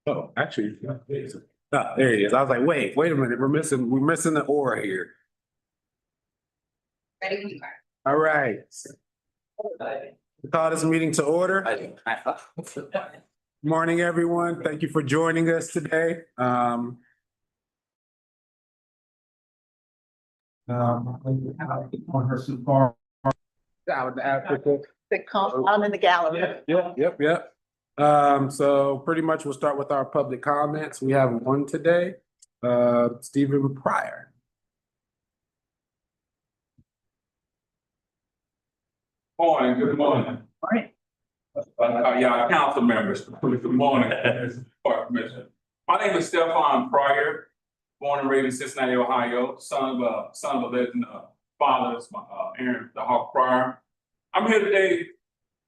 Oh, actually, there he is. I was like, wait a minute. We're missing the aura here. Ready when you are. All right. Call this meeting to order. Morning, everyone. Thank you for joining us today. The compound in the gallery. Yep. So pretty much we'll start with our public comments. We have one today. Stephen Pryor. Morning, good morning. Yeah, council members, good morning. My name is Stephen Pryor, born and raised in Cincinnati, Ohio, son of a legend, father is my Aaron the Hawk Pryor. I'm here today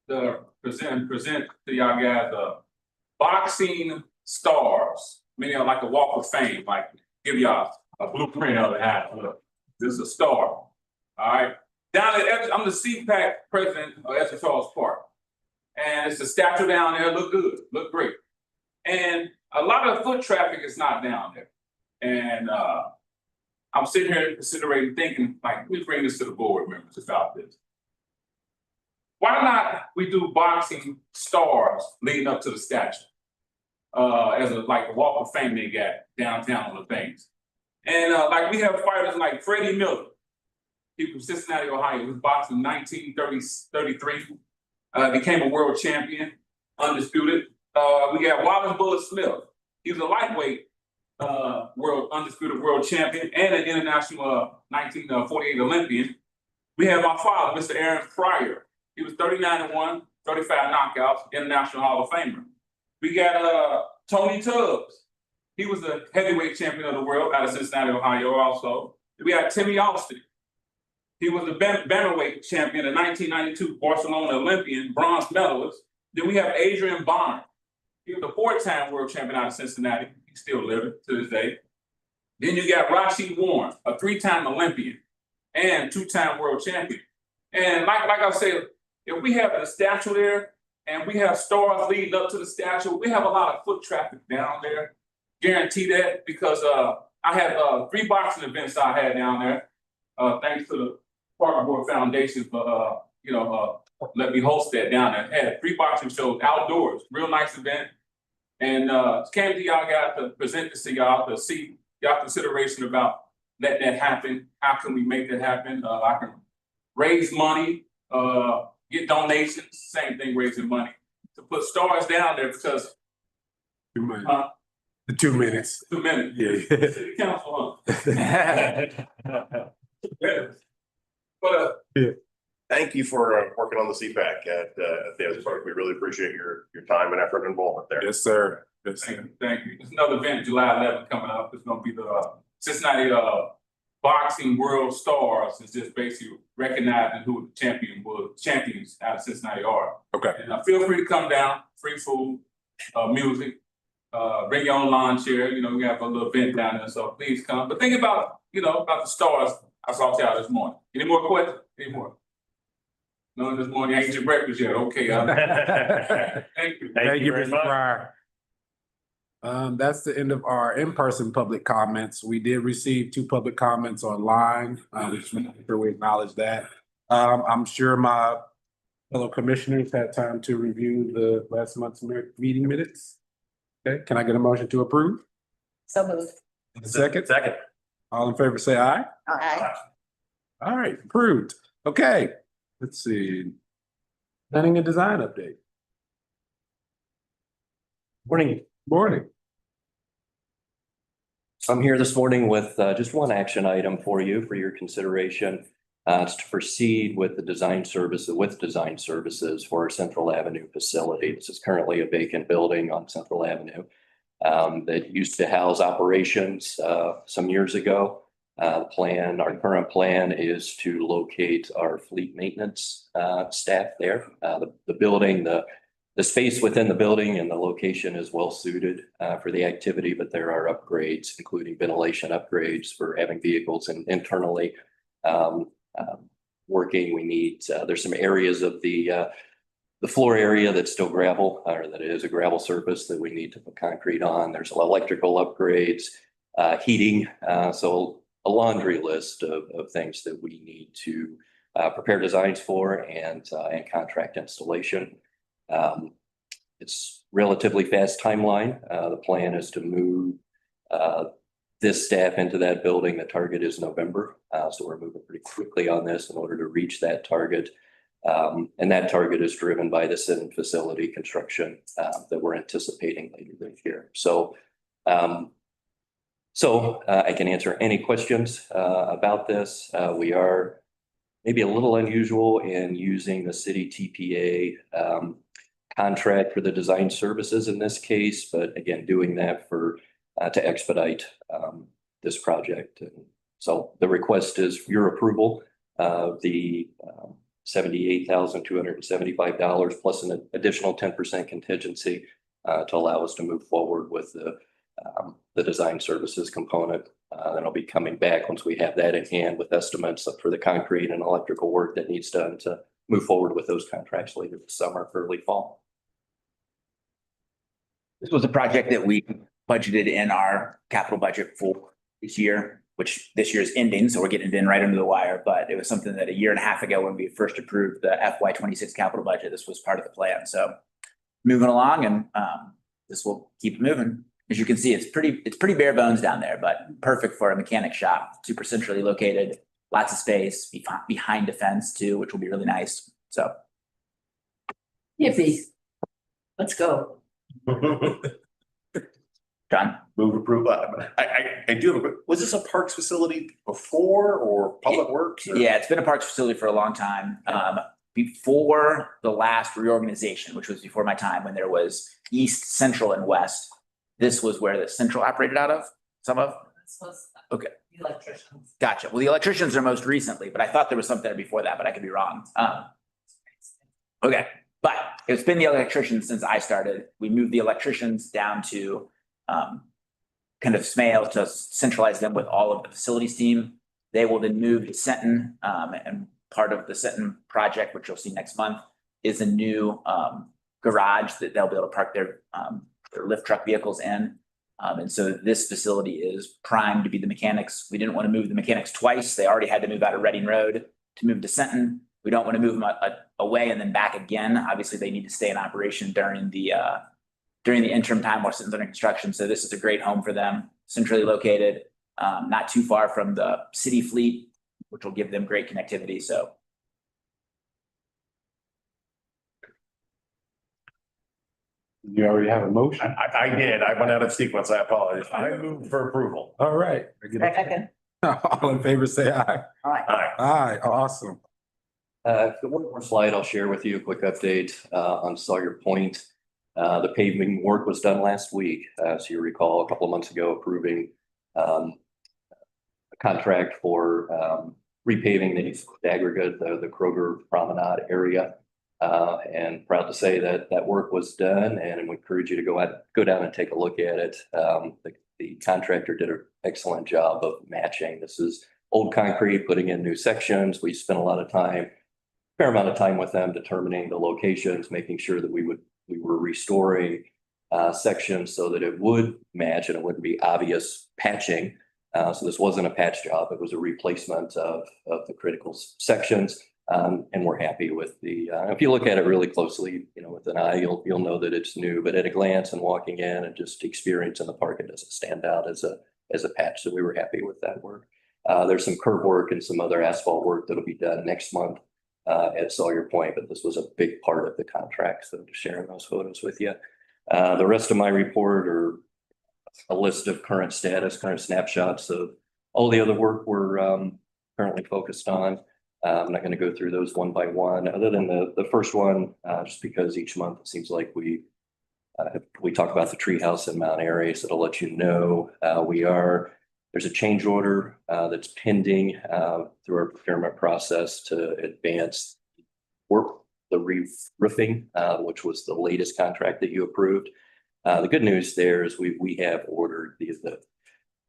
to present to y'all guys boxing stars, meaning like a walk of fame, like give y'all a blueprint of it. Look, this is a star. All right. Down at I'm the CPAC president of Edson Charles Park. And it's a statue down there, look good, look great. And a lot of foot traffic is not down there. And I'm sitting here considering thinking, like, we bring this to the board members about this. Why not we do boxing stars leading up to the statue? As a walk of fame they got downtown on the things. And like we have fighters like Freddie Miller. He from Cincinnati, Ohio. He was boxing in 1933. Became a world champion, undisputed. We got Wallace Bullet Smith. He was a lightweight undisputed world champion and an international 1948 Olympian. We have my father, Mr. Aaron Pryor. He was 39-1, 35 knockouts, International Hall of Famer. We got Tony Tubbs. He was a heavyweight champion of the world out of Cincinnati, Ohio also. We got Timmy Austin. He was the bantamweight champion, the 1992 Barcelona Olympian, bronze medalist. Then we have Adrian Bonner. He was a 4-time world champion out of Cincinnati. He's still living to this day. Then you got Rashid Warren, a 3-time Olympian and 2-time world champion. And like I said, if we have the statue there and we have stars leading up to the statue, we have a lot of foot traffic down there. Guarantee that because I had 3 boxing events I had down there. Thanks to the Parker Board Foundation for let me host that down there. I had 3 boxing shows outdoors, real nice event. And came to y'all guys to present this to y'all to see y'all consideration about letting that happen. How can we make that happen? I can raise money, get donations, same thing, raising money. To put stars down there because 2 minutes. 2 minutes. 2 minutes. Yeah. City council, But yeah. Thank you for working on the CPAC at the Edson Park. We really appreciate your time and effort and involvement there. Yes, sir. Yes, thank sir. you, thank you. There's another event July 11th coming up. It's going to be the Cincinnati Boxing World Stars. It's just basically recognizing who the champions out of Cincinnati are. Okay. And feel free to come down. Free food, music. Bring your own lawn chair. We have a little event down there, so please come. But think about about the stars I saw y'all this morning. Any more questions? Any more? No, this morning I ate your breakfast yet. Okay. Thank you. Thank you, very Mr. much. Pryor. That's the end of our in-person public comments. We did receive 2 public comments online. Just make sure we acknowledge that. I'm sure my fellow commissioners had time to review the last month's meeting minutes. Okay, can I get a motion to approve? So moved. Second? Second. All in favor, say aye. Aye. All right, approved. Okay, let's see. Planning and design update. Morning. Morning. I'm here this morning with just one action item for you for your consideration. It's to proceed with the design services for our Central Avenue facility. This is currently a vacant building on Central Avenue that used to house operations some years ago. Our current plan is to locate our fleet maintenance staff there. The building, the space within the building and the location is well suited for the activity, but there are upgrades, including ventilation upgrades for having vehicles internally working. We need, there's some areas of the the floor area that's still gravel, or that is a gravel surface that we need to put concrete on. There's electrical upgrades, heating, so a laundry list of things that we need to prepare designs for and contract installation. It's relatively fast timeline. The plan is to move this staff into that building. The target is November. So we're moving pretty quickly on this in order to reach that target. And that target is driven by the Sinton facility construction that we're anticipating later this year. So I can answer any questions about this. We are maybe a little unusual in using the city TPA contract for the design services in this case, but again, doing that for to expedite this project. And so the request is your approval of the $78,275 plus an additional 10% contingency to allow us to move forward with the design services component. Then I'll be coming back once we have that in hand with estimates for the concrete and electrical work that needs done to move forward with those contracts later this summer, early fall. This was a project that we budgeted in our capital budget for this year, which this year is ending, so we're getting it in right under the wire. But it was something that a year and a half ago when we first approved the FY26 capital budget, this was part of the plan. So moving along, and this will keep moving. As you can see, it's pretty bare bones down there, but perfect for a mechanic shop. Super centrally located, lots of space behind a fence too, which will be really nice. So. Yippee. Let's go. John? Move approval. I do have was this a parks facility before or public works? Or? Yeah, it's been a parks facility for a long time. Before the last reorganization, which was before my time when there was East, Central, and West, this was where the Central operated out of, some of? This was Okay. the electricians. Gotcha. Well, the electricians are most recently, but I thought there was something there before that, but I could be wrong. Okay, but it's been the electricians since I started. We moved the electricians down to kind of Smale to centralize them with all of the facilities team. They will then move to Sinton, and part of the Sinton project, which you'll see next month, is a new garage that they'll be able to park their lift truck vehicles in. And so this facility is primed to be the mechanics. We didn't want to move the mechanics twice. They already had to move out of Reading Road to move to Sinton. We don't want to move them away and then back again. Obviously, they need to stay in operation during the interim time while Sinton's under construction. So this is a great home for them, centrally located, not too far from the city fleet, which will give them great connectivity. So. You already have a motion? I did. I went out of sequence. I apologize. I moved for approval. All right. Second. All in favor, say aye. All right. Aye. Aye, awesome. One more slide, I'll share with you a quick update on Sawyer Point. The paving work was done last week, as you recall, a couple of months ago, approving a contract for repaving the aggregate, the Kroger Promenade area. And proud to say that that work was done, and we encourage you to go down and take a look at it. The contractor did an excellent job of matching. This is old concrete, putting in new sections. We spent a fair amount of time with them determining the locations, making sure that we were restoring sections so that it would match and it wouldn't be obvious patching. So this wasn't a patch job, it was a replacement of the critical sections. And we're happy with if you look at it really closely, with an eye, you'll know that it's new, but at a glance and walking in and just experiencing the park, it doesn't stand out as a patch. So we were happy with that work. There's some curb work and some other asphalt work that'll be done next month at Sawyer Point, but this was a big part of the contract. So just sharing those photos with you. The rest of my report are a list of current snapshots of all the other work we're currently focused on. I'm not going to go through those one by one, other than the first one, just because each month it seems like we talk about the treehouse in Mount Airy, so to let you know, there's a change order that's pending through our procurement process to advance work, the re-roofing, which was the latest contract that you approved. The good news there is we have ordered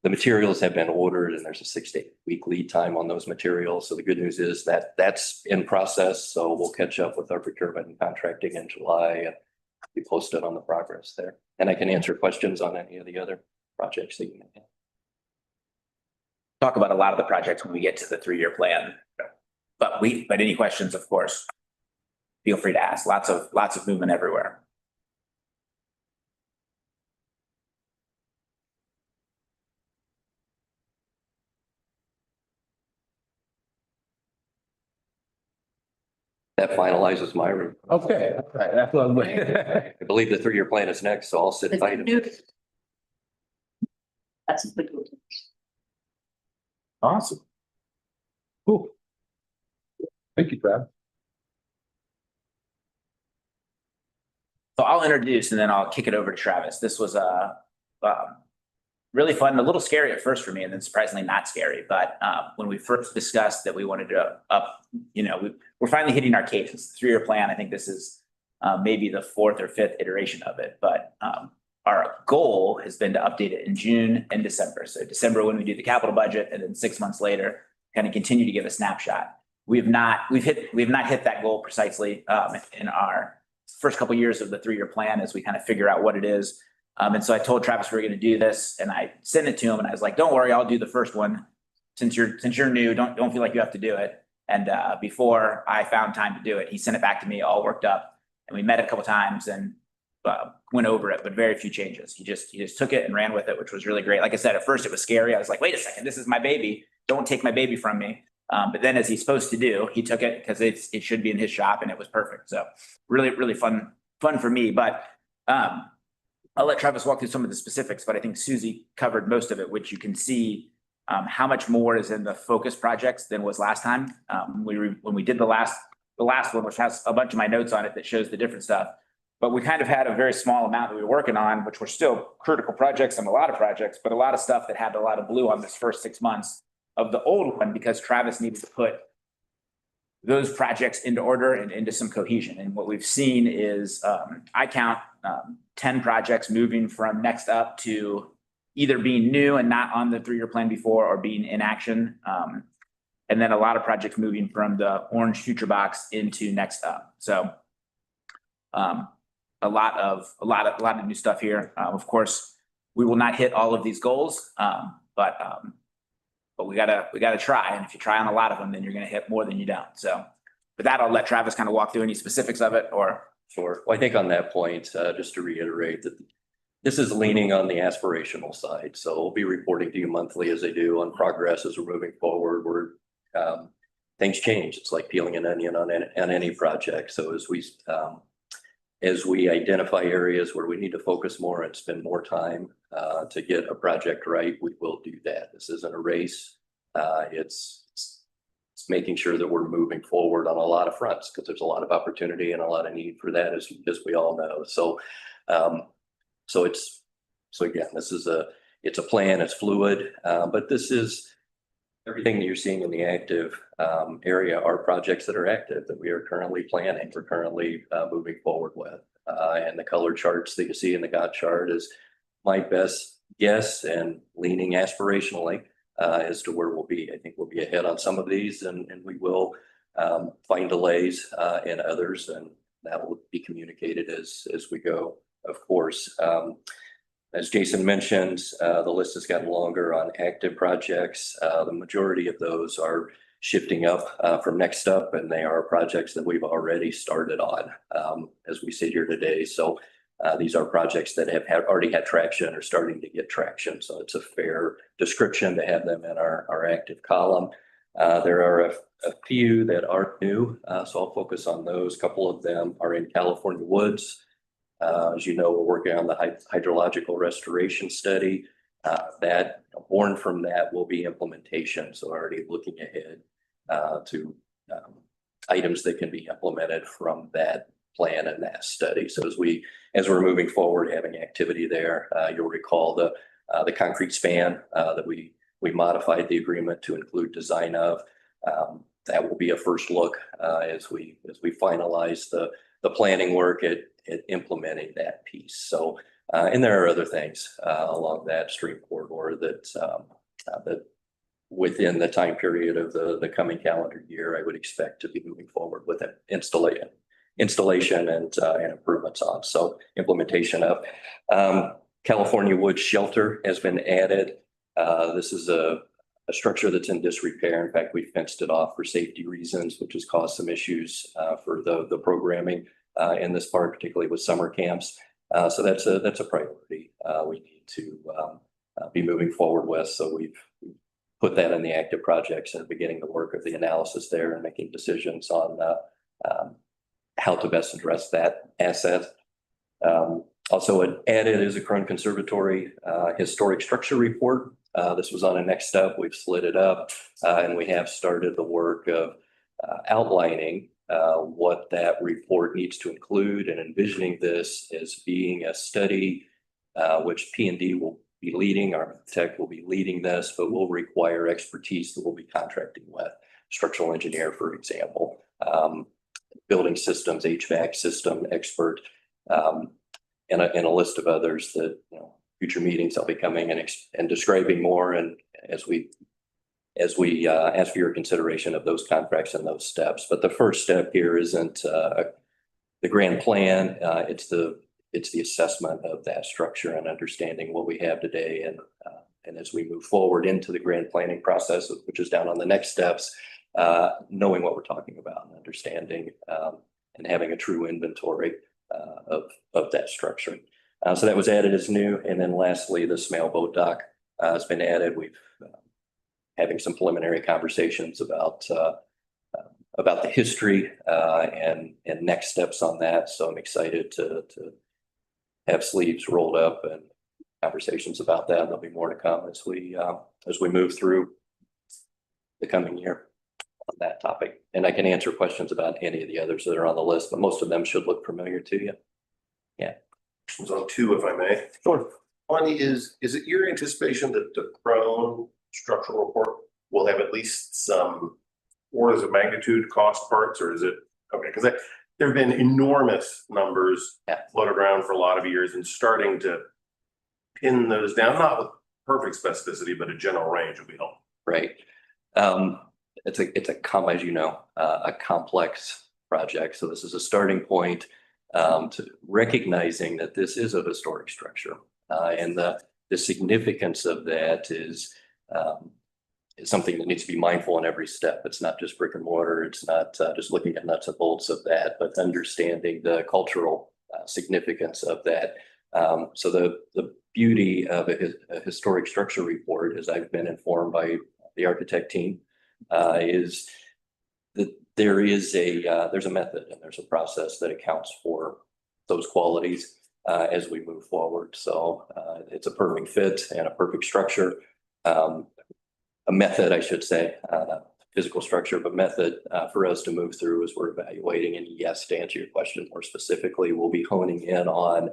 the materials have been ordered and there's a 6 to 8 week lead time on those materials. So the good news is that that's in process. So we'll catch up with our procurement and contracting in July and be posted on the progress there. And I can answer questions on any of the other projects that you may have. Talk about a lot of the projects when we get to the 3-year plan. But any questions, of course, feel free to ask. Lots of movement everywhere. That finalizes my report. Okay, all right, that's what I'm waiting. I believe the 3-year plan is next, so I'll sit tight. That's a good one. Awesome. Cool. Thank you, Travis. So I'll introduce and then I'll kick it over to Travis. This was really fun, a little scary at first for me, and then surprisingly not scary. But when we first discussed that we wanted to we're finally hitting our cadence. The 3-year plan, I think this is maybe the 4th or 5th iteration of it. But our goal has been to update it in June and December. So December when we do the capital budget, and then 6 months later, kind of continue to give a snapshot. We've not hit that goal precisely in our first couple of years of the 3-year plan as we kind of figure out what it is. And so I told Travis we were going to do this, and I sent it to him, and I was like, "Don't worry, I'll do the first one. Since you're new, don't feel like you have to do it." And before I found time to do it, he sent it back to me all worked up, and we met a couple times and went over it, but very few changes. He just took it and ran with it, which was really great. Like I said, at first it was scary. I was like, "Wait a second, this is my baby. Don't take my baby from me." But then, as he's supposed to do, he took it because it should be in his shop, and it was perfect. So really fun for me. But I'll let Travis walk through some of the specifics, but I think Susie covered most of it, which you can see how much more is in the focus projects than was last time. When we did the last one, which has a bunch of my notes on it that shows the different stuff, but we kind of had a very small amount that we were working on, which were still critical projects and a lot of projects, but a lot of stuff that had a lot of blue on this first 6 months of the old one, because Travis needed to put those projects into order and into some cohesion. And what we've seen is I count 10 projects moving from next up to either being new and not on the 3-year plan before, or being in action. And then a lot of projects moving from the orange future box into next up. So a lot of new stuff here. Of course, we will not hit all of these goals, but we gotta try. And if you try on a lot of them, then you're gonna hit more than you don't. So with that, I'll let Travis kind of walk through any specifics of it. Or Sure. Well, I think on that point, just to reiterate that this is leaning on the aspirational side. So we'll be reporting to you monthly as they do on progress as we're moving forward. Things change. It's like peeling an onion on any project. So as we identify areas where we need to focus more and spend more time to get a project right, we will do that. This isn't a race. It's making sure that we're moving forward on a lot of fronts, because there's a lot of opportunity and a lot of need for that, as we all know. So again, it's a plan, it's fluid, but this is everything that you're seeing in the active area are projects that are active that we are currently planning, we're currently moving forward with. And the color charts that you see in the Gantt chart is my best guess and leaning aspirationally as to where we'll be. I think we'll be ahead on some of these, and we will find delays in others, and that will be communicated as we go, of course. As Jason mentioned, the list has gotten longer on active projects. The majority of those are shifting up from next up, and they are projects that we've already started on as we sit here today. So these are projects that have already had traction or starting to get traction. So it's a fair description to have them in our active column. There are a few that are new, so I'll focus on those. A couple of them are in California woods. As you know, we're working on the hydrological restoration study. That born from that will be implementation. So already looking ahead to items that can be implemented from that plan and that study. So as we're moving forward, having activity there, you'll recall the concrete span that we modified the agreement to include design of. That will be a first look as we finalize the planning work at implementing that piece. So And there are other things along that stream corridor that within the time period of the coming calendar year, I would expect to be moving forward with it, installation and improvements on. So implementation of California Wood Shelter has been added. This is a structure that's in disrepair. In fact, we fenced it off for safety reasons, which has caused some issues for the programming in this part, particularly with summer camps. So that's a priority we need to be moving forward with. So we've put that in the active projects and beginning the work of the analysis there and making decisions on how to best address that asset. Also added is a Crown Conservatory historic structure report. This was on a next step. We've split it up and we have started the work of outlining what that report needs to include and envisioning this as being a study which P&D will be leading, our architect will be leading this, but will require expertise that we'll be contracting with. Structural engineer, for example, building systems, HVAC system expert, and a list of others that, future meetings I'll be coming and describing more. And as we ask for your consideration of those contracts and those steps. But the first step here isn't the grand plan. It's the assessment of that structure and understanding what we have today. And as we move forward into the grand planning process, which is down on the next steps, knowing what we're talking about and understanding and having a true inventory of that structure. So that was added as new. And then lastly, the small boat dock has been added. We've having some preliminary conversations about the history and next steps on that. So I'm excited to have sleeves rolled up and conversations about that. There'll be more to come as we move through the coming year on that topic. And I can answer questions about any of the others that are on the list, but most of them should look familiar to you. Yeah. Questions on two, if I may. Sure. One is it your anticipation that the Crown structural report will have at least some orders of magnitude cost parts, or is it, okay, because there have been enormous numbers floated around for a lot of years and starting to pin those down, not with perfect specificity, but a general range would be helpful. Right. It's as you know, a complex project. So this is a starting point to recognizing that this is a historic structure. And the significance of that is something that needs to be mindful in every step. It's not just brick and mortar. It's not just looking at nuts and bolts of that, but understanding the cultural significance of that. So the beauty of a historic structure report, as I've been informed by the architect team, is that there's a method and there's a process that accounts for those qualities as we move forward. So it's a perfect fit and a perfect structure. A method, I should say, physical structure, but method for us to move through as we're evaluating. And yes, to answer your question more specifically, we'll be honing in on,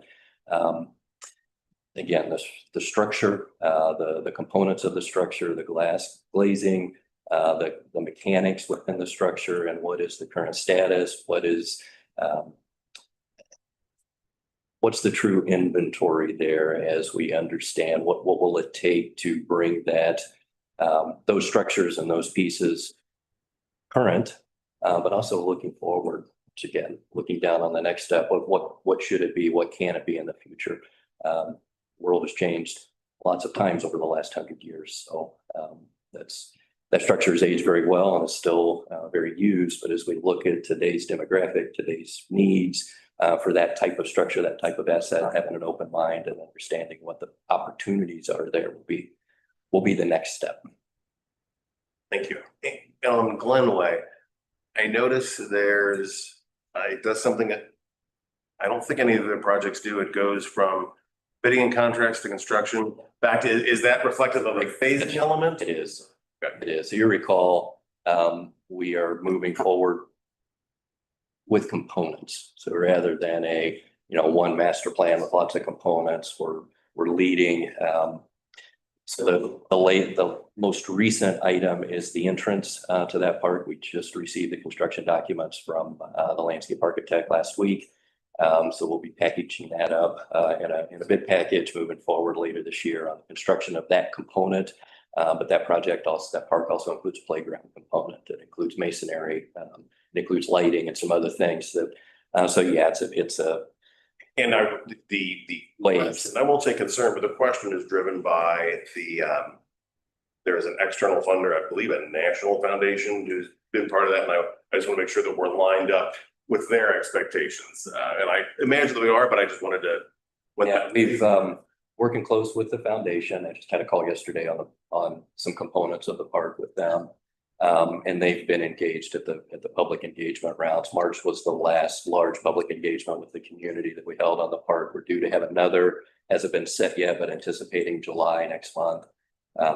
again, the structure, the components of the structure, the glass glazing, the mechanics within the structure, and what is the current status, what's the true inventory there as we understand what will it take to bring that those structures and those pieces current, but also looking forward, which again, looking down on the next step of what should it be, what can it be in the future. World has changed lots of times over the last 100 years. So that structure has aged very well and is still very used. But as we look at today's demographic, today's needs for that type of structure, that type of asset, having an open mind and understanding what the opportunities are there will be the next step. Thank you. On Glenway, I noticed it does something that I don't think any of the projects do. It goes from bidding and contracts to construction back to, is that reflective of a phasing element? It is. Okay. It is. So you recall, we are moving forward with components. So rather than one master plan with lots of components, we're leading. So the most recent item is the entrance to that park. We just received the construction documents from the landscape architect last week. So we'll be packaging that up in a bid package moving forward later this year on the construction of that component. But that park also includes a playground component. It includes masonry. It includes lighting and some other things that, so yeah, it's a. And the Waves. question, I won't say concern, but the question is driven by there is an external funder, I believe a national foundation who's been part of that. And I just want to make sure that we're lined up with their expectations. And I imagine that we are, but I just wanted to. Yeah, we've working close with the foundation. I just had a call yesterday on some components of the park with them. And they've been engaged at the public engagement rounds. March was the last large public engagement with the community that we held on the park. We're due to have another, hasn't been set yet, but anticipating July next month,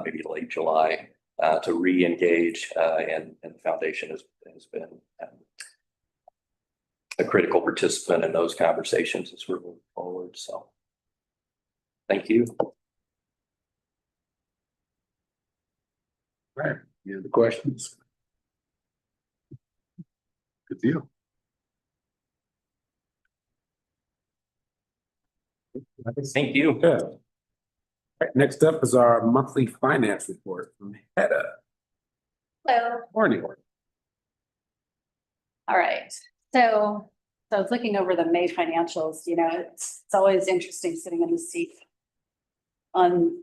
maybe late July, to re-engage. And the foundation has been a critical participant in those conversations as we're moving forward. So thank you. Right. Any other questions? Good deal. Thank you. Yeah. All right, next up is our monthly finance report from Hedda. Hello. Morning. All right. So I was looking over the May financials, it's always interesting sitting in the seat on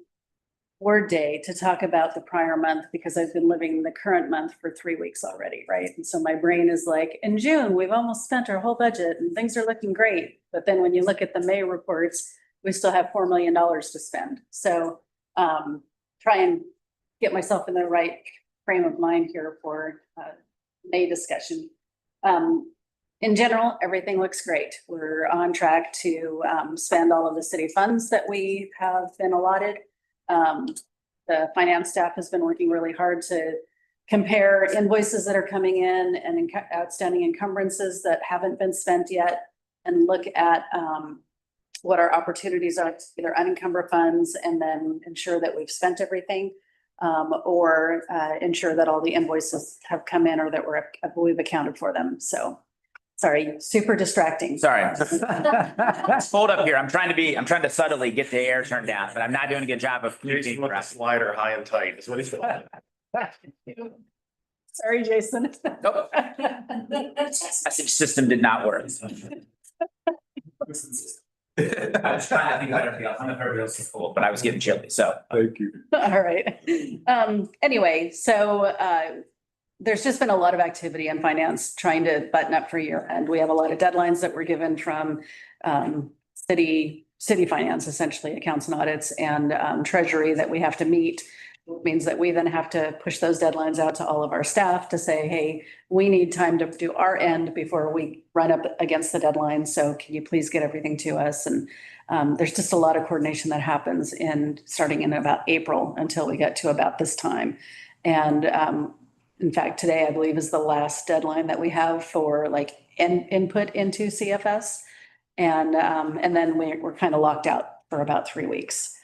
Word Day to talk about the prior month because I've been living the current month for 3 weeks already, right? And so my brain is like, in June, we've almost spent our whole budget and things are looking great. But then when you look at the May reports, we still have $4 million to spend. So try and get myself in the right frame of mind here for May discussion. In general, everything looks great. We're on track to spend all of the city funds that we have been allotted. The finance staff has been working really hard to compare invoices that are coming in and outstanding encumbrances that haven't been spent yet and look at what our opportunities are to either unencumber funds and then ensure that we've spent everything or ensure that all the invoices have come in or that we've accounted for them. So sorry, super distracting. Sorry. Let's fold up here. I'm trying to subtly get the air turned down, but I'm not doing a good job of Jason communicating. with the slider high and tight is what he's doing. Sorry, Jason. Nope. Message system did not work. I was trying to think about everything else. I know everybody else is cool, but I was getting chilly, so. Thank you. All right. Anyway, so there's just been a lot of activity in finance trying to button up for year end. We have a lot of deadlines that were given from city finance, essentially accounts and audits and treasury that we have to meet. It means that we then have to push those deadlines out to all of our staff to say, hey, we need time to do our end before we run up against the deadline. So can you please get everything to us? And there's just a lot of coordination that happens starting in about April until we get to about this time. And in fact, today, I believe, is the last deadline that we have for input into CFS. And then we're kind of locked out for about 3 weeks.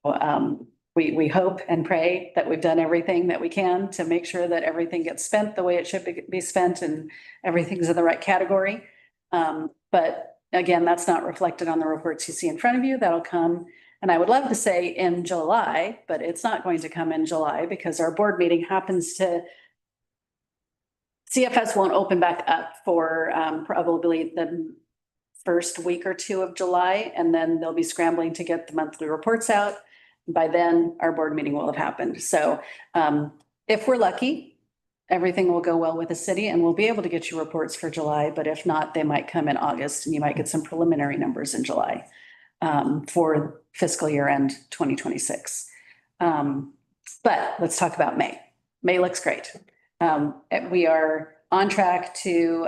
So, we hope and pray that we've done everything that we can to make sure that everything gets spent the way it should be spent and everything's in the right category. But again, that's not reflected on the reports you see in front of you. That'll come. And I would love to say in July, but it's not going to come in July because our board meeting happens to CFS won't open back up for probably the first week or two of July, and then they'll be scrambling to get the monthly reports out. By then, our board meeting will have happened. So if we're lucky, everything will go well with the city and we'll be able to get you reports for July. But if not, they might come in August and you might get some preliminary numbers in July for fiscal year end 2026. But let's talk about May. May looks great. We are on track to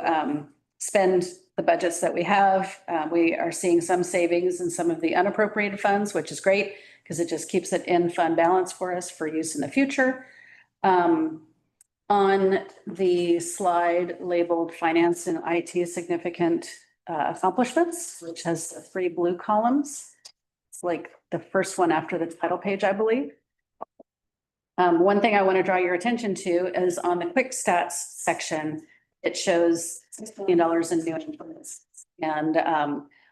spend the budgets that we have. We are seeing some savings in some of the unappropriated funds, which is great because it just keeps it in fund balance for us for use in the future. On the slide labeled finance and IT significant accomplishments, which has 3 blue columns. It's like the first one after the title page, I believe. One thing I want to draw your attention to is on the quick stats section, it shows $6 million in new improvements. And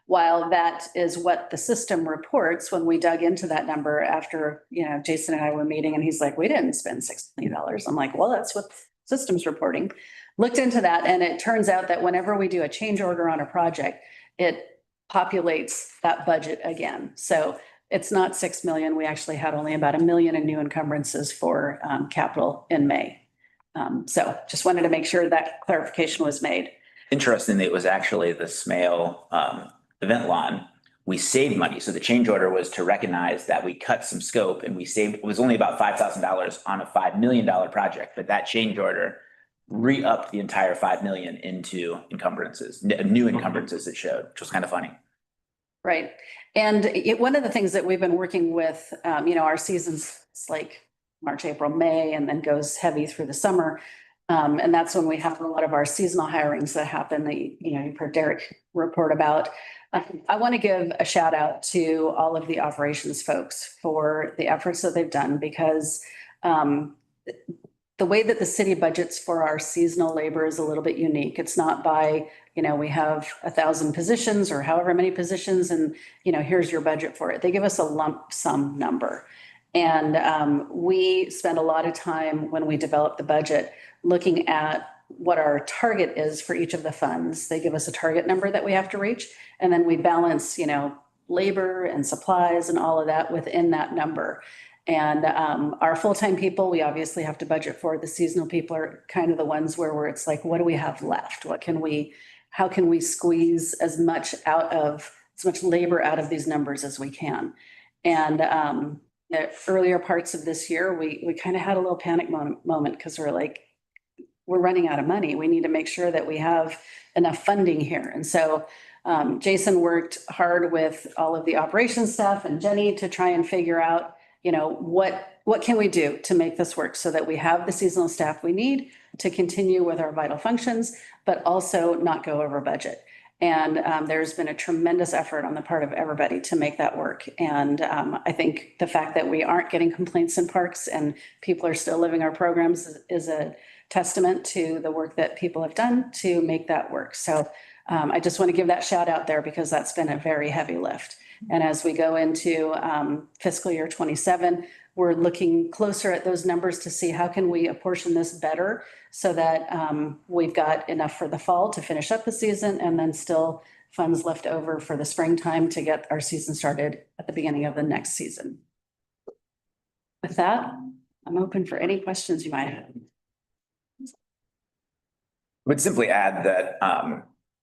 while that is what the system reports, when we dug into that number after, Jason and I were meeting and he's like, we didn't spend $6 million. I'm like, well, that's what the system's reporting. Looked into that and it turns out that whenever we do a change order on a project, it populates that budget again. So it's not 6 million. We actually had only about 1 million in new encumbrances for capital in May. So just wanted to make sure that clarification was made. Interestingly, it was actually the Smale event lawn. We saved money. So the change order was to recognize that we cut some scope and we saved, it was only about $5,000 on a $5 million project, but that change order re-upped the entire 5 million into encumbrances, new encumbrances it showed, which was kind of funny. Right. And one of the things that we've been working with, our seasons, it's like March, April, May, and then goes heavy through the summer. And that's when we have a lot of our seasonal hirings that happen that, you've heard Derek report about. I want to give a shout out to all of the operations folks for the efforts that they've done because the way that the city budgets for our seasonal labor is a little bit unique. It's not by, we have 1,000 positions or however many positions and, here's your budget for it. They give us a lump sum number. And we spend a lot of time when we develop the budget looking at what our target is for each of the funds. They give us a target number that we have to reach. And then we balance, labor and supplies and all of that within that number. And our full-time people, we obviously have to budget for. The seasonal people are kind of the ones where it's like, what do we have left? How can we squeeze as much labor out of these numbers as we can? And the earlier parts of this year, we kind of had a little panic moment because we're like, we're running out of money. We need to make sure that we have enough funding here. And so Jason worked hard with all of the operations staff and Jenny to try and figure out, what can we do to make this work so that we have the seasonal staff we need to continue with our vital functions, but also not go over budget. And there's been a tremendous effort on the part of everybody to make that work. And I think the fact that we aren't getting complaints in parks and people are still living our programs is a testament to the work that people have done to make that work. So I just want to give that shout out there because that's been a very heavy lift. And as we go into fiscal year 27, we're looking closer at those numbers to see how can we apportion this better so that we've got enough for the fall to finish up the season and then still funds left over for the springtime to get our season started at the beginning of the next season. With that, I'm open for any questions you might have. Would simply add that,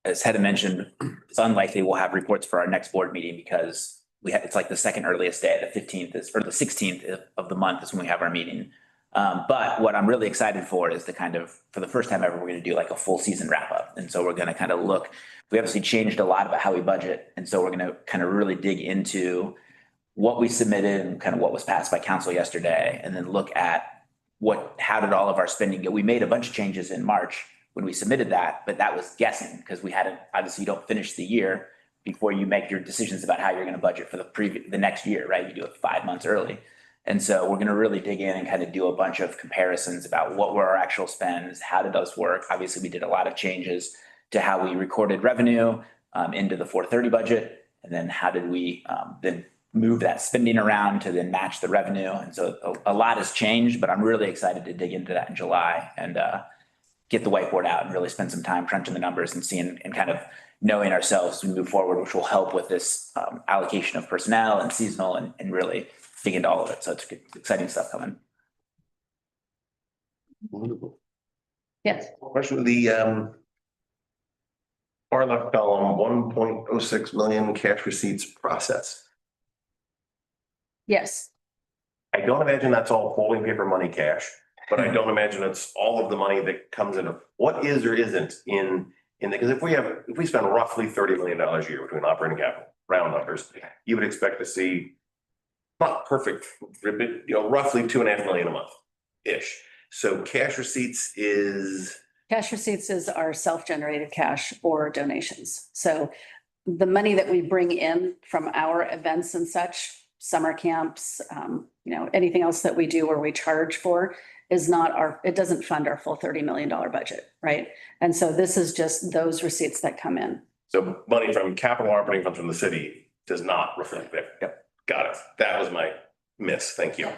as Hedda mentioned, it's unlikely we'll have reports for our next board meeting because it's like the second earliest day, the 15th or the 16th of the month is when we have our meeting. But what I'm really excited for is for the first time ever, we're going to do like a full season wrap up. And so we're going to kind of we obviously changed a lot about how we budget. And so we're going to kind of really dig into what we submitted and kind of what was passed by council yesterday, and then look at how did all of our spending go. We made a bunch of changes in March when we submitted that, but that was guessing because obviously you don't finish the year before you make your decisions about how you're going to budget for the next year, right? You do it 5 months early. And so we're going to really dig in and kind of do a bunch of comparisons about what were our actual spends, how did those work? Obviously, we did a lot of changes to how we recorded revenue into the 430 budget. And then how did we then move that spending around to then match the revenue? And so a lot has changed, but I'm really excited to dig into that in July and get the whiteboard out and really spend some time crunching the numbers and seeing and kind of knowing ourselves as we move forward, which will help with this allocation of personnel and seasonal and really dig into all of it. So it's exciting stuff coming. Wonderful. Yes. Question, the far left column, 1.06 million cash receipts process. Yes. I don't imagine that's all folding paper money cash, but I don't imagine it's all of the money that comes in. What is or isn't because if we spend roughly $30 million a year between operating capital, round numbers, you would expect to see not perfect, roughly 2.5 million a month ish. So cash receipts is our self-generated cash or donations. So the money that we bring in from our events and such, summer camps, anything else that we do where we charge for it doesn't fund our full $30 million budget, right? And so this is just those receipts that come in. So money from capital operating funds from the city does not reflect there. Yep. Got it. That was my miss. Thank you.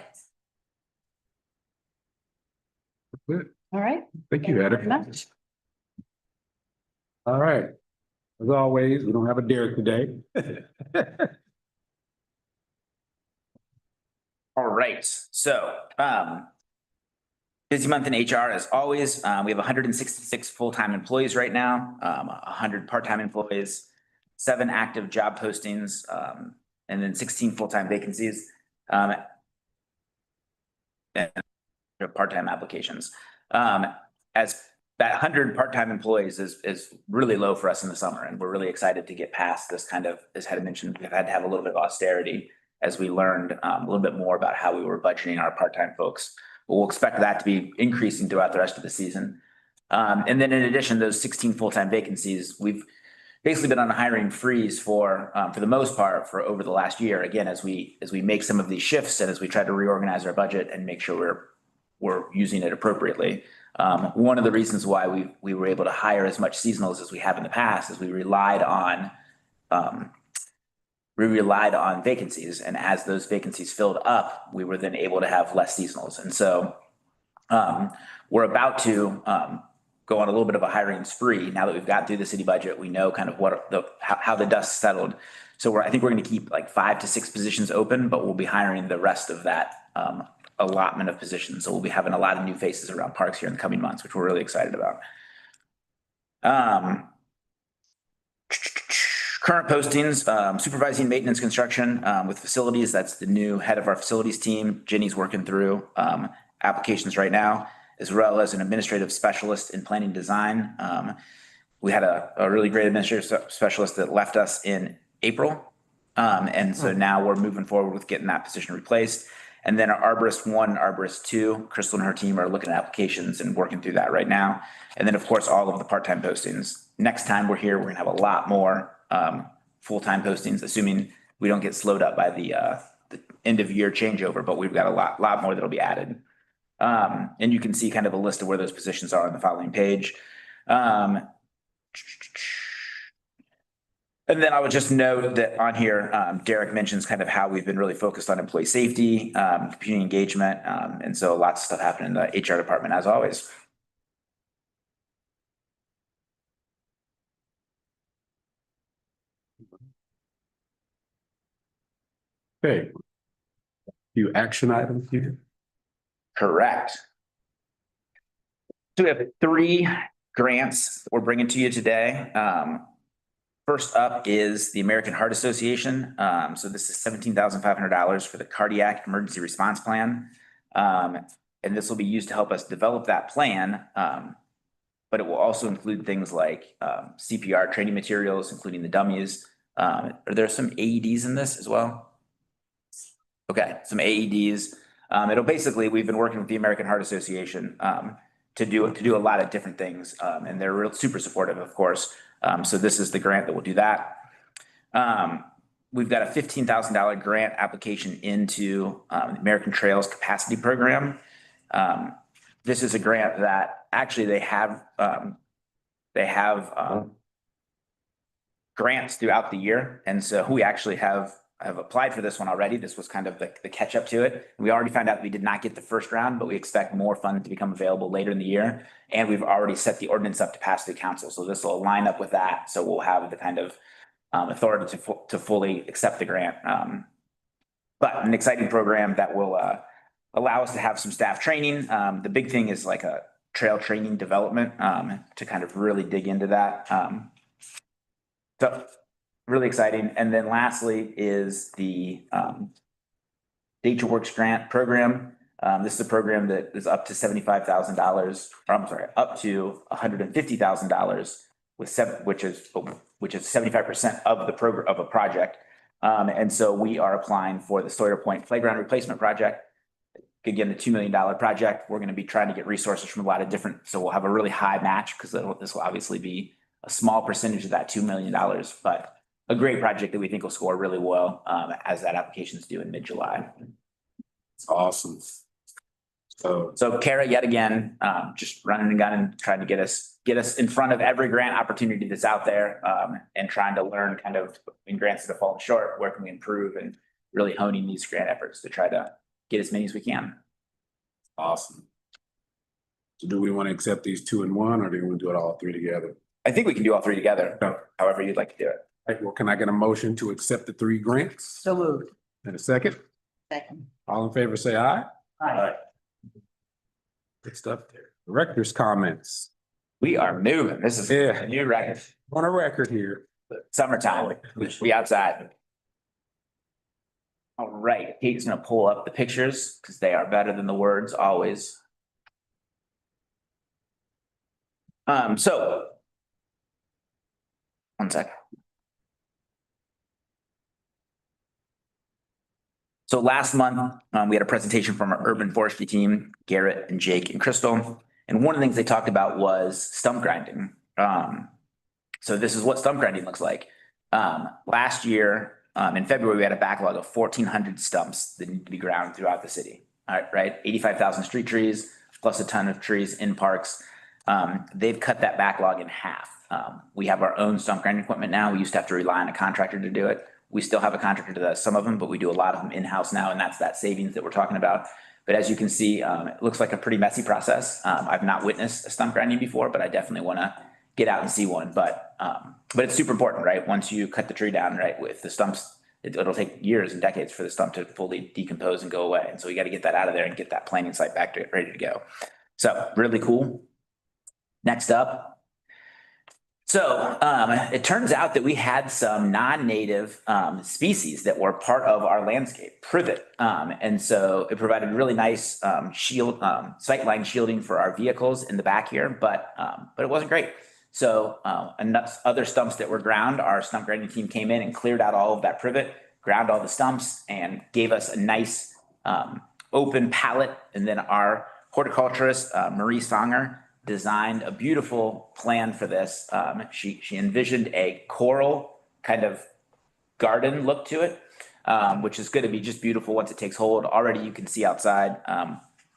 Good. All right. Thank you, Very Heather. much. All right. As always, we don't have a Derek today. All right, so, busy month in HR as always. We have 166 full-time employees right now, 100 part-time employees, 7 active job postings, and then 16 full-time vacancies. And part-time applications. As that 100 part-time employees is really low for us in the summer, and we're really excited to get past this kind of, as Heather mentioned, we've had to have a little bit of austerity as we learned a little bit more about how we were budgeting our part-time folks. But we'll expect that to be increasing throughout the rest of the season. And then in addition, those 16 full-time vacancies, we've basically been on a hiring freeze for the most part for over the last year. Again, as we make some of these shifts and as we try to reorganize our budget and make sure we're using it appropriately. One of the reasons why we were able to hire as much seasonals as we have in the past is we relied on vacancies, and as those vacancies filled up, we were then able to have less seasonals. And so we're about to go on a little bit of a hiring spree now that we've got through the city budget. We know kind of how the dust settled. So I think we're going to keep like 5 to 6 positions open, but we'll be hiring the rest of that allotment of positions. So we'll be having a lot of new faces around parks here in the coming months, which we're really excited about. Current postings, supervising maintenance construction with facilities. That's the new head of our facilities team. Jenny's working through applications right now, as well as an administrative specialist in planning design. We had a really great administrative specialist that left us in April. And so now we're moving forward with getting that position replaced. And then our Arborist 1, Arborist 2, Crystal and her team are looking at applications and working through that right now. And then, of course, all of the part-time postings. Next time we're here, we're going to have a lot more full-time postings, assuming we don't get slowed up by the end of year changeover, but we've got a lot more that'll be added. And you can see kind of a list of where those positions are on the following page. And then I would just note that on here, Derek mentions kind of how we've been really focused on employee safety, community engagement. And so lots of stuff happening in the HR department as always. Okay. Few action items here. Correct. So we have 3 grants that we're bringing to you today. First up is the American Heart Association. So this is $17,500 for the Cardiac Emergency Response Plan. And this will be used to help us develop that plan. But it will also include things like CPR training materials, including the dummies. Are there some AEDs in this as well? Okay, some AEDs. It'll basically, we've been working with the American Heart Association to do a lot of different things. And they're real super supportive, of course. So this is the grant that will do that. We've got a $15,000 grant application into the American Trails Capacity Program. This is a grant that actually they have grants throughout the year. And so we actually have applied for this one already. This was kind of the catch up to it. We already found out we did not get the first round, but we expect more funds to become available later in the year. And we've already set the ordinance up to pass through council. So this will line up with that. So we'll have the kind of authority to fully accept the grant. But an exciting program that will allow us to have some staff training. The big thing is like a trail training development to kind of really dig into that. So really exciting. And then lastly is the Nature Works Grant Program. This is a program that is up to $75,000, I'm sorry, up to $150,000 which is 75% of the program of a project. And so we are applying for the Sawyer Point Playground Replacement Project. Again, the $2 million project. We're going to be trying to get resources from a lot of different, so we'll have a really high match because this will obviously be a small percentage of that $2 million, but a great project that we think will score really well as that application is due in mid-July. It's awesome. So Kara, yet again, just running and gunning, trying to get us in front of every grant opportunity that's out there, and trying to learn kind of when grants that have fallen short, where can we improve, and really honing these grant efforts to try to get as many as we can. Awesome. So do we want to accept these two in one, or do we want to do it all three together? I think we can do all three together, however you'd like to do it. Right, well, can I get a motion to accept the three grants? So moved. And a second? Second. All in favor, say aye. Aye. Good stuff there. Director's comments. We are moving. This is Yeah. a new record. On a record here. Summertime, we outside. All right, Kate's gonna pull up the pictures because they are better than the words always. So. One sec. So last month, we had a presentation from our urban forestry team, Garrett and Jake and Crystal. And one of the things they talked about was stump grinding. So this is what stump grinding looks like. Last year, in February, we had a backlog of 1,400 stumps that need to be ground throughout the city. All right, 85,000 street trees, plus a ton of trees in parks. They've cut that backlog in half. We have our own stump grinding equipment now. We used to have to rely on a contractor to do it. We still have a contractor that does some of them, but we do a lot of them in-house now, and that's that savings that we're talking about. But as you can see, it looks like a pretty messy process. I've not witnessed a stump grinding before, but I definitely want to get out and see one. But it's super important, right? Once you cut the tree down, right, with the stumps, it'll take years and decades for the stump to fully decompose and go away. And so you got to get that out of there and get that planting site back to ready to go. So really cool. Next up. So it turns out that we had some non-native species that were part of our landscape, privet. And so it provided really nice sightline shielding for our vehicles in the back here, but it wasn't great. So other stumps that were ground, our stump grinding team came in and cleared out all of that privet, ground all the stumps, and gave us a nice open palette. And then our horticulturist, Marie Songer, designed a beautiful plan for this. She envisioned a coral kind of garden look to it, which is going to be just beautiful once it takes hold. Already you can see outside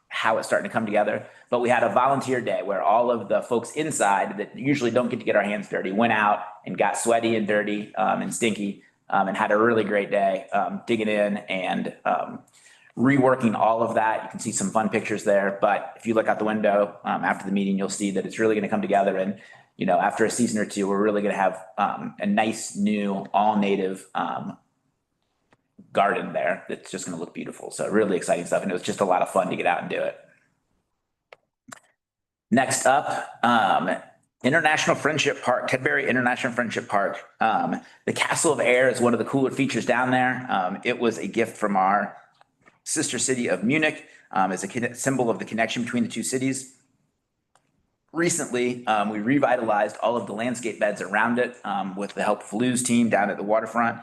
how it's starting to come together. But we had a volunteer day where all of the folks inside that usually don't get to get our hands dirty went out and got sweaty and dirty and stinky and had a really great day digging in and reworking all of that. You can see some fun pictures there, but if you look out the window after the meeting, you'll see that it's really going to come together. And, you know, after a season or two, we're really going to have a nice new all native garden there that's just going to look beautiful. So really exciting stuff. And it was just a lot of fun to get out and do it. Next up, International Friendship Park, Tedbury International Friendship Park. The Castle of Air is one of the cooler features down there. It was a gift from our sister city of Munich, as a symbol of the connection between the two cities. Recently, we revitalized all of the landscape beds around it with the help of Lou's team down at the waterfront.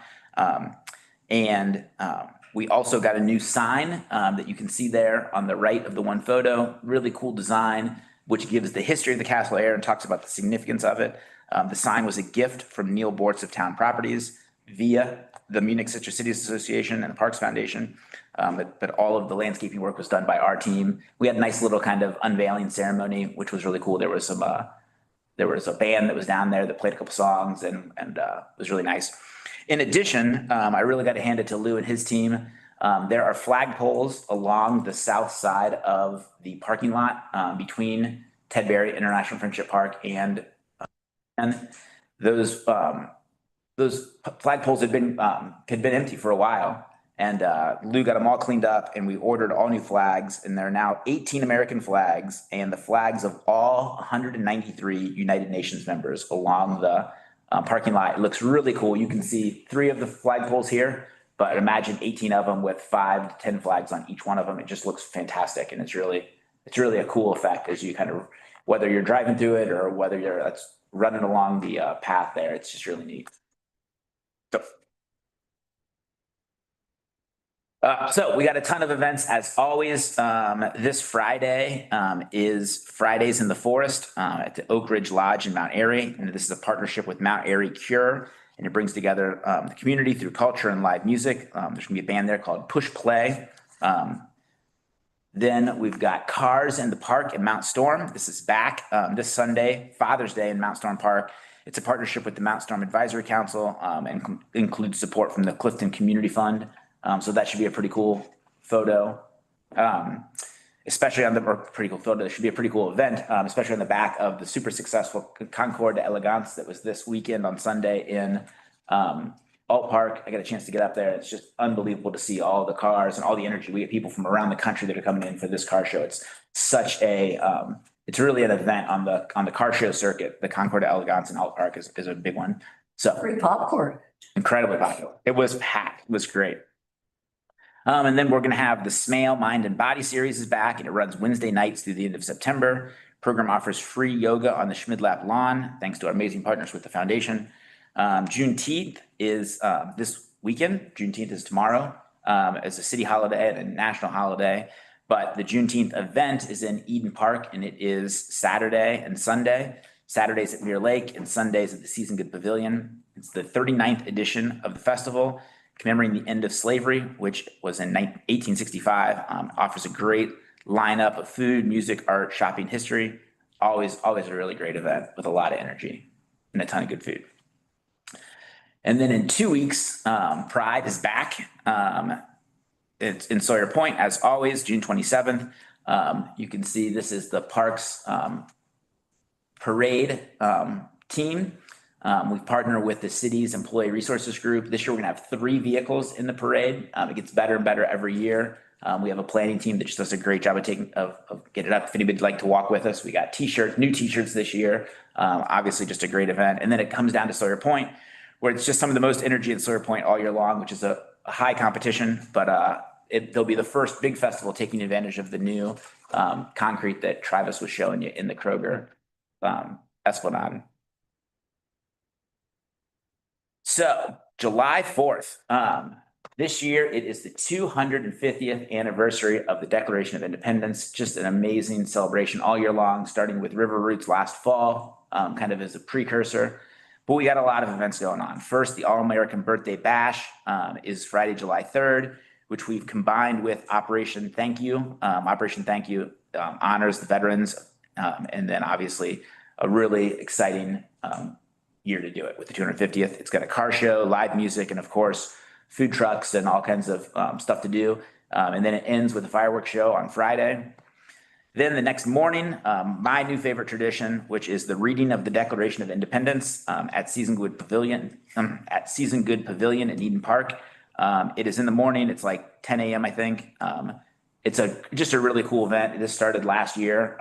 And we also got a new sign that you can see there on the right of the one photo. Really cool design, which gives the history of the Castle of Air and talks about the significance of it. The sign was a gift from Neil Bortz of Town Properties via the Munich Sister Cities Association and the Parks Foundation. But all of the landscaping work was done by our team. We had a nice little kind of unveiling ceremony, which was really cool. There was a band that was down there that played a couple songs and it was really nice. In addition, I really got to hand it to Lou and his team. There are flagpoles along the south side of the parking lot between Tedbury International Friendship Park and those flagpoles had been empty for a while. And Lou got them all cleaned up and we ordered all new flags, and there are now 18 American flags and the flags of all 193 United Nations members along the parking lot. It looks really cool. You can see 3 of the flagpoles here, but imagine 18 of them with 5 to 10 flags on each one of them. It just looks fantastic. And it's really a cool effect as you kind of, whether you're driving through it or whether you're running along the path there, it's just really neat. So we got a ton of events as always. This Friday is Fridays in the Forest at the Oak Ridge Lodge in Mount Airy. And this is a partnership with Mount Airy Cure, and it brings together the community through culture and live music. There's gonna be a band there called Push Play. Then we've got Cars in the Park in Mount Storm. This is back this Sunday, Father's Day in Mount Storm Park. It's a partnership with the Mount Storm Advisory Council and includes support from the Clifton Community Fund. So that should be a pretty cool photo. Especially on the, or pretty cool photo, it should be a pretty cool event, especially on the back of the super successful Concours d'Elegance that was this weekend on Sunday in Alt Park. I got a chance to get up there. It's just unbelievable to see all the cars and all the energy. We get people from around the country that are coming in for this car show. It's such a, it's really an event on the car show circuit. The Concours d'Elegance in Alt Park is a big one. So Free popcorn. incredibly popular. It was packed. It was great. And then we're going to have the Smale Mind and Body series is back, and it runs Wednesday nights through the end of September. Program offers free yoga on the Schmidlap lawn, thanks to our amazing partners with the foundation. Juneteenth is this weekend. Juneteenth is tomorrow as a city holiday and a national holiday. But the Juneteenth event is in Eden Park, and it is Saturday and Sunday. Saturdays at Mirror Lake and Sundays at the Season Good Pavilion. It's the 39th edition of the festival, commemorating the end of slavery, which was in 1865, offers a great lineup of food, music, art, shopping, history. Always a really great event with a lot of energy and a ton of good food. And then in 2 weeks, Pride is back. It's in Sawyer Point, as always, June 27th. You can see this is the park's parade team. We partner with the city's employee resources group. This year, we're gonna have 3 vehicles in the parade. It gets better and better every year. We have a planning team that just does a great job of getting it up. If anybody'd like to walk with us, we got t-shirts, new t-shirts this year. Obviously just a great event. And then it comes down to Sawyer Point, where it's just some of the most energy at Sawyer Point all year long, which is a high competition, but there'll be the first big festival taking advantage of the new concrete that Travis was showing you in the Kroger Esplanade. So July 4th, this year it is the 250th anniversary of the Declaration of Independence. Just an amazing celebration all year long, starting with River Roots last fall, kind of as a precursor. But we got a lot of events going on. First, the All-American Birthday Bash is Friday, July 3rd, which we've combined with Operation Thank You. Operation Thank You honors the veterans, and then obviously a really exciting year to do it with the 250th. It's got a car show, live music, and of course, food trucks and all kinds of stuff to do. And then it ends with a fireworks show on Friday. Then the next morning, my new favorite tradition, which is the reading of the Declaration of Independence at Season Good Pavilion in Eden Park. It is in the morning. It's like 10 a.m. I think. It's just a really cool event. This started last year.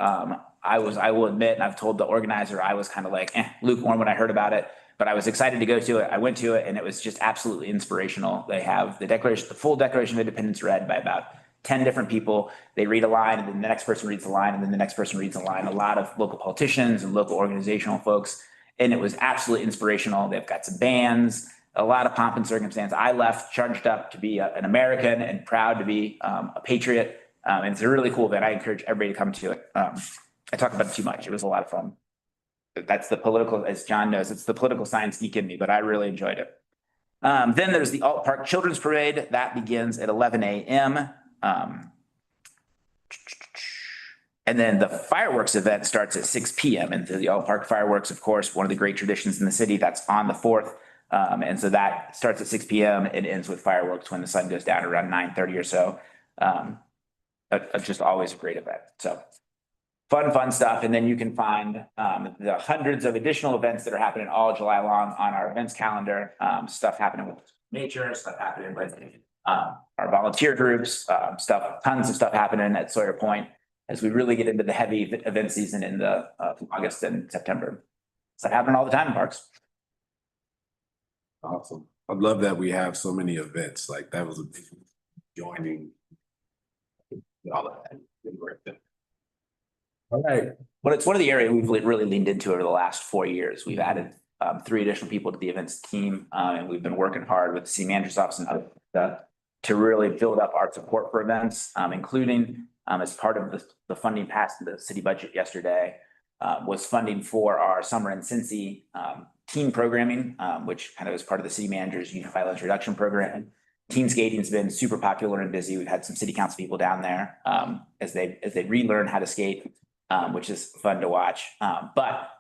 I will admit, and I've told the organizer, I was kind of like lukewarm when I heard about it, but I was excited to go to it. I went to it, and it was just absolutely inspirational. They have the full Declaration of Independence read by about 10 different people. They read a line, and then the next person reads a line, and then the next person reads a line. A lot of local politicians and local organizational folks, and it was absolutely inspirational. They've got some bands, a lot of pomp and circumstance. I left charged up to be an American and proud to be a patriot. And it's a really cool event. I encourage everybody to come to it. I talked about it too much. It was a lot of fun. That's the political, as John knows, it's the political science geek in me, but I really enjoyed it. Then there's the Alt Park Children's Parade. That begins at 11 a.m. And then the fireworks event starts at 6 p.m. And the Alt Park fireworks, of course, one of the great traditions in the city. That's on the 4th. And so that starts at 6 p.m. and ends with fireworks when the sun goes down around 9:30 or so. Just always a great event. So fun stuff. And then you can find the hundreds of additional events that are happening all July long on our events calendar. Stuff happening with nature, stuff happening with our volunteer groups, tons of stuff happening at Sawyer Point as we really get into the heavy event season in the August and September. It's happening all the time in parks. Awesome. I love that we have so many events. Like that was a big joining all of that. All right. But it's one of the areas we've really leaned into over the last 4 years. We've added 3 additional people to the events team, and we've been working hard with the city manager's office and others to really build up our support for events, including as part of the funding passed in the city budget yesterday, was funding for our Summer in Cincy teen programming, which kind of is part of the city manager's youth violence reduction program. Teen skating's been super popular and busy. We've had some city council people down there as they relearn how to skate, which is fun to watch. But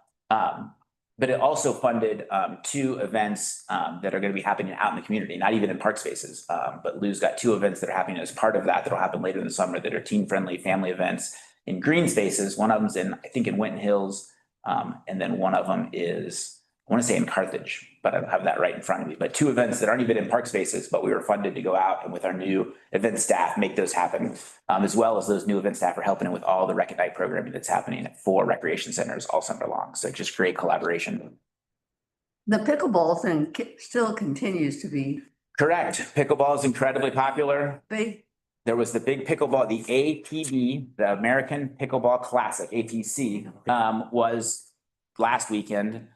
it also funded two events that are going to be happening out in the community, not even in park spaces. But Lou's got two events that are happening as part of that that'll happen later in the summer that are teen-friendly family events in green spaces. One of them's I think in Winton Hills, and then one of them is, I want to say in Carthage, but I don't have that right in front of me. But two events that aren't even in park spaces, but we were funded to go out and with our new event staff make those happen, as well as those new event staff are helping with all the Rec at Night programming that's happening at 4 recreation centers all summer long. So just great collaboration. The pickleball thing still continues to be Correct. Pickleball is incredibly popular. big. There was the big pickleball, the APB, the American Pickleball Classic, APC, was last weekend,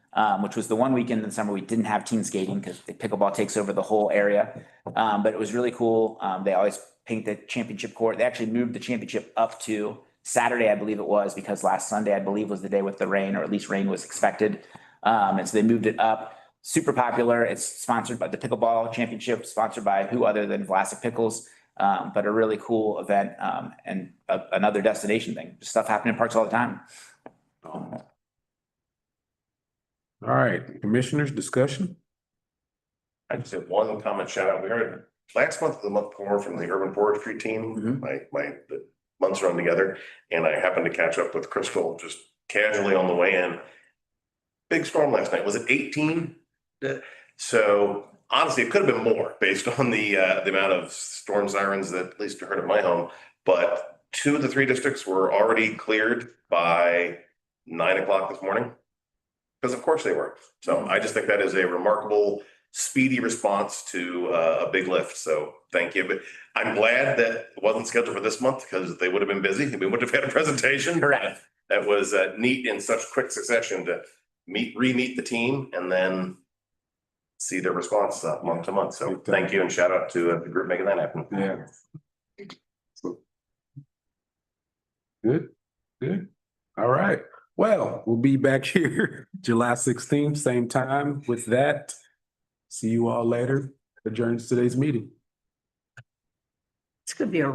which was the one weekend in the summer we didn't have teen skating because the pickleball takes over the whole area. But it was really cool. They always paint the championship court. They actually moved the championship up to Saturday, I believe it was, because last Sunday, I believe, was the day with the rain, or at least rain was expected. And so they moved it up. Super popular. It's sponsored by the Pickleball Championship, sponsored by who other than Vlasic Pickles. But a really cool event and another destination thing. Stuff happening in parks all the time. All right, commissioners, discussion? I just have one comment shout out. We heard last month, the month before from the urban forestry team, the months run together. And I happened to catch up with Crystal just casually on the way in. Big storm last night. Was it 18? So honestly, it could have been more based on the amount of storm sirens that at least heard at my home. But 2 of the 3 districts were already cleared by 9 o'clock this morning. Because of course they were. So I just think that is a remarkable, speedy response to a big lift. So thank you. But I'm glad that it wasn't scheduled for this month because they would have been busy and we would have had a presentation. Correct. That was neat in such quick succession to re-meet the team and then see their response month to month. So thank you and shout out to the group making that happen. Yeah. Good, good. All right. Well, we'll be back here July 16th, same time. With that, see you all later. Adjourns today's meeting. It's gonna be a